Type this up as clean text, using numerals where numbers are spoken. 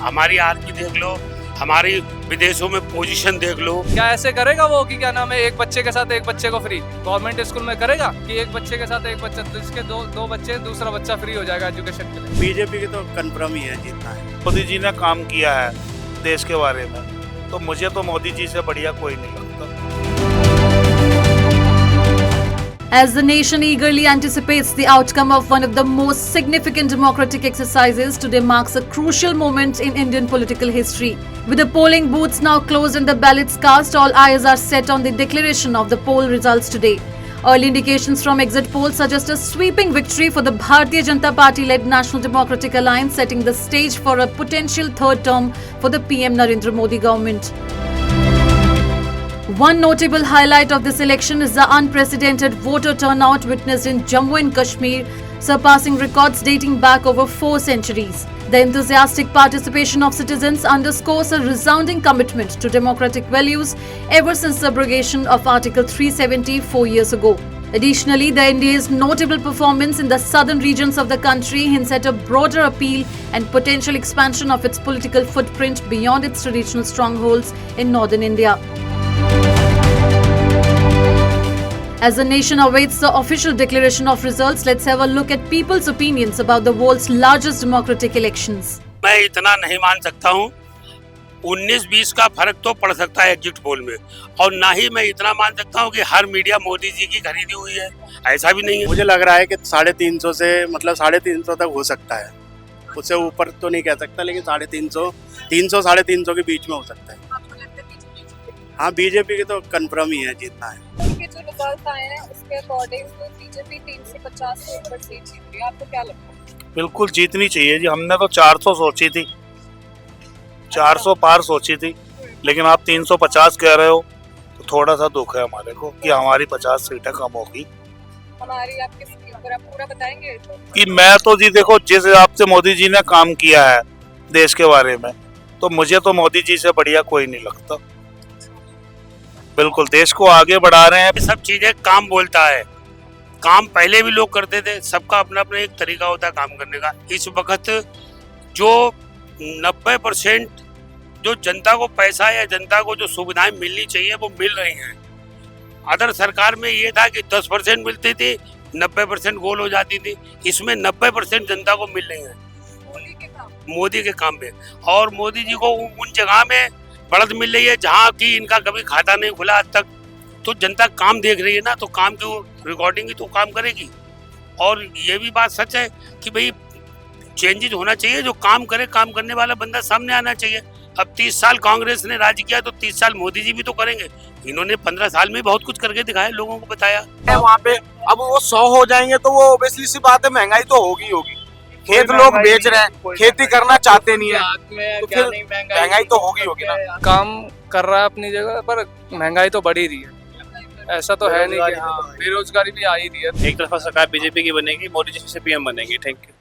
हमारी आर्मी देख लो, हमारी विदेशों में पोजीशन देख लो। क्या ऐसे करेगा वो कि क्या नाम है, एक बच्चे के साथ एक बच्चे को फ्री गवर्नमेंट स्कूल में करेगा कि एक बच्चे के साथ एक बच्चा, जिसके दो बच्चे दूसरा बच्चा फ्री हो जाएगा एजुकेशन के लिए। बीजेपी की तो कन्फर्म ही है जीतना है। मोदी जी ने काम किया है देश के बारे में, तो मुझे तो मोदी जी से बढ़िया कोई नहीं लगता। As the nation eagerly anticipates the outcome of one of the most significant democratic exercises, today marks a crucial moment in Indian political history. With the polling booths now closed and the ballots cast, all eyes are set on the declaration of the poll results today. Early indications from exit polls suggest a sweeping victory for the Bharatiya Janata Party-led National Democratic Alliance, setting the stage for a potential third term for the PM Narendra Modi government. One notable highlight of this election is the unprecedented voter turnout witnessed in Jammu and Kashmir, surpassing records dating back over 4 centuries. The enthusiastic participation of citizens underscores a resounding commitment to democratic values ever since the abrogation of Article 370 4 years ago. Additionally, the NDA's notable performance in the southern regions of the country hints at a broader appeal and potential expansion of its political footprint beyond its traditional strongholds in northern India. As the nation awaits the official declaration of results, let's have a look at people's opinions about the world's largest democratic elections. मैं इतना नहीं मान सकता हूँ, 19-20 का फर्क तो पड़ सकता है एग्जिट पोल में, और ना ही मैं इतना मान सकता हूँ कि हर मीडिया मोदी जी की खरीदी हुई है, ऐसा भी नहीं है। मुझे लग रहा है कि 350 से मतलब 350 तक हो सकता है, उससे ऊपर तो नहीं कह सकता, लेकिन 350, 300 350 के बीच में हो सकता है। हाँ, बीजेपी की तो कन्फर्म ही है जीतना है। के जो रिजल्ट आए हैं उसके अकॉर्डिंग तो बीजेपी 350 से ऊपर सीट जीत रही है, आपको क्या लगता है? बिल्कुल जीतनी चाहिए जी। हमने तो 400 सोची थी, 400 पार सोची थी, लेकिन आप 350 कह रहे हो तो थोड़ा सा दुख है हमारे को कि हमारी 50 सीटें कम होगी। हमारी आपके ऊपर आप पूरा बताएंगे कि मैं तो जी देखो, जिस हिसाब से मोदी जी ने काम किया है देश के बारे में, तो मुझे तो मोदी जी से बढ़िया कोई नहीं लगता। बिल्कुल देश को आगे बढ़ा रहे हैं। सब चीजें काम बोलता है, काम पहले भी लोग करते थे, सबका अपना अपना एक तरीका होता है काम करने का। इस वक्त जो 90% जो जनता को पैसा या जनता को जो सुविधाएं मिलनी चाहिए वो मिल रही हैं। अदर सरकार में ये था कि 10% मिलती थी, 90% गोल हो जाती थी। इसमें 90% जनता को मिल रही है मोदी के काम में। और मोदी जी को उन जगह में बढ़त मिल रही है जहाँ की इनका कभी खाता नहीं खुला आज तक। तो जनता काम देख रही है ना, तो काम की रिकॉर्डिंग ही तो काम करेगी। और ये भी बात सच है कि भाई चेंजेस होना चाहिए, जो काम करे, काम करने वाला बंदा सामने आना चाहिए। अब 30 साल कांग्रेस ने राज किया तो 30 साल मोदी जी भी तो करेंगे। इन्होंने 15 साल में बहुत कुछ करके दिखाया, लोगों को बताया। वहाँ पे अब वो 100 हो जाएंगे तो वो ओबियसली सी बात है, महंगाई तो होगी। खेत लोग बेच रहे हैं, खेती करना चाहते नहीं है, तो फिर महंगाई तो होगी ना। काम कर रहा है अपनी जगह, पर महंगाई तो बढ़ ही रही है। ऐसा तो है नहीं कि हाँ, बेरोजगारी भी आ ही रही है। एक तरफा सरकार बीजेपी की बनेगी, मोदी जी से पीएम बनेगी। Thank you.